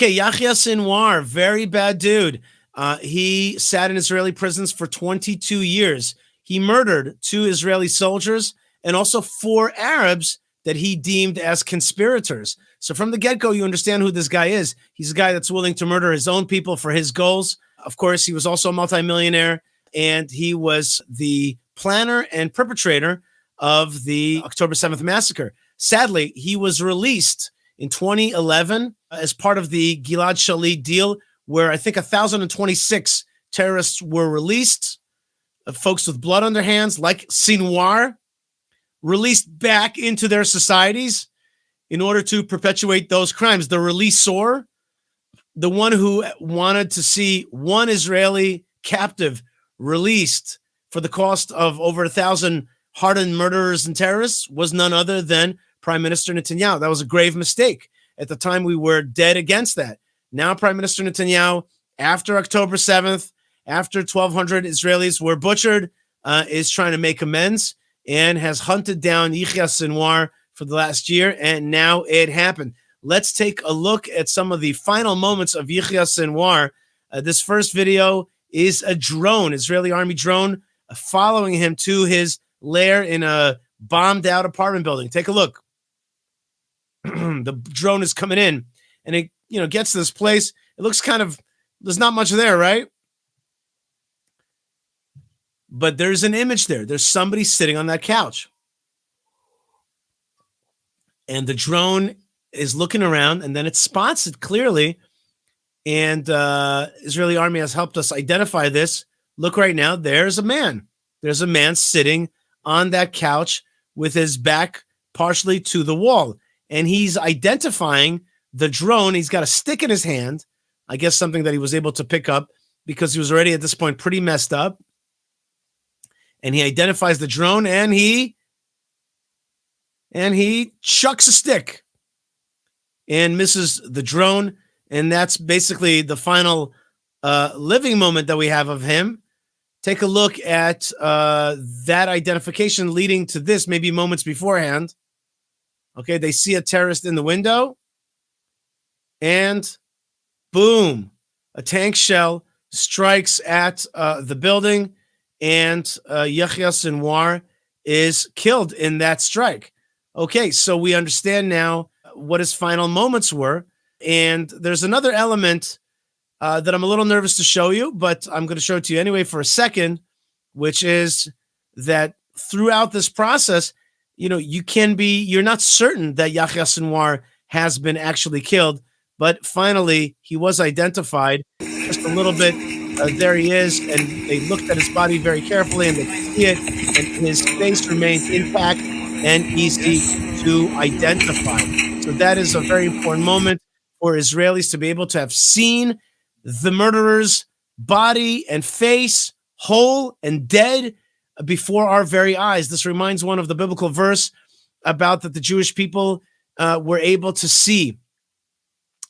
Okay, Yahya Sinwar, very bad dude. He sat in Israeli prisons for 22 years. He murdered 2 Israeli soldiers and also 4 Arabs that he deemed as conspirators. So from the get-go, you understand who this guy is. He's a guy that's willing to murder his own people for his goals. Of course, he was also a multimillionaire, and he was the planner and perpetrator of the October 7th massacre. Sadly, he was released in 2011 as part of the Gilad Shalit deal, where I think 1,026 terrorists were released, folks with blood on their hands, like Sinwar, released back into their societies in order to perpetuate those crimes. The releasor, the one who wanted to see one Israeli captive released for the cost of over 1,000 hardened murderers and terrorists, was none other than Prime Minister Netanyahu. That was a grave mistake. At the time, we were dead against that. Now, Prime Minister Netanyahu, after October 7th, after 1,200 Israelis were butchered, is trying to make amends and has hunted down Yahya Sinwar for the last year, and now it happened. Let's take a look at some of the final moments of Yahya Sinwar. This first video is a drone, Israeli army drone, following him to his lair in a bombed-out apartment building. Take a look. The drone is coming in, and it gets to this place. It looks kind of, there's not much there, right? But there's an image there. There's somebody sitting on that couch. And the drone is looking around, and then it spots it clearly. And Israeli army has helped us identify this. Look right now, there's a man. There's a man sitting on that couch with his back partially to the wall. And he's identifying the drone. He's got a stick in his hand. I guess something that he was able to pick up because he was already at this point pretty messed up. And he identifies the drone, and he chucks a stick and misses the drone. And that's basically the final living moment that we have of him. Take a look at that identification leading to this, maybe moments beforehand. Okay, they see a terrorist in the window, and boom, a tank shell strikes at the building, and Yahya Sinwar is killed in that strike. Okay, so we understand now what his final moments were, and there's another element that I'm a little nervous to show you, but I'm going to show it to you anyway for a second, which is that throughout this process, you're not certain that Yahya Sinwar has been actually killed, but finally he was identified just a little bit. There he is, and they looked at his body very carefully, and they could see it, and his face remained intact and easy to identify. So that is a very important moment for Israelis to be able to have seen the murderer's body and face whole and dead before our very eyes. This reminds one of the biblical verse about that the Jewish people were able to see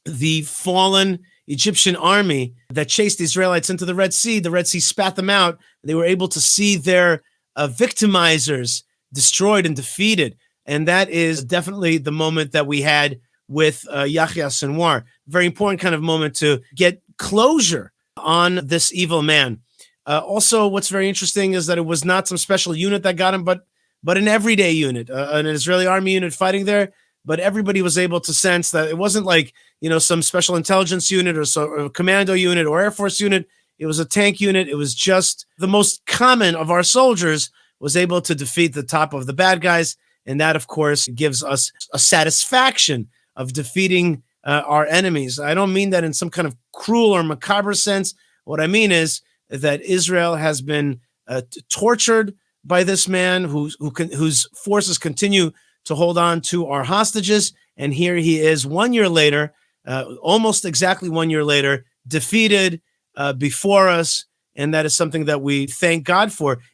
the fallen Egyptian army that chased the Israelites into the Red Sea. The Red Sea spat them out. They were able to see their victimizers destroyed and defeated. And that is definitely the moment that we had with Yahya Sinwar. Very important kind of moment to get closure on this evil man. Also, what's very interesting is that it was not some special unit that got him, but an everyday unit, an Israeli army unit fighting there. But everybody was able to sense that it wasn't like, some special intelligence unit or a commando unit or Air Force unit. It was a tank unit. It was just the most common of our soldiers was able to defeat the top of the bad guys. And that, of course, gives us a satisfaction of defeating our enemies. I don't mean that in some kind of cruel or macabre sense. What I mean is that Israel has been tortured by this man whose forces continue to hold on to our hostages. And here he is 1 year later, almost exactly 1 year later, defeated before us. And that is something that we thank God for.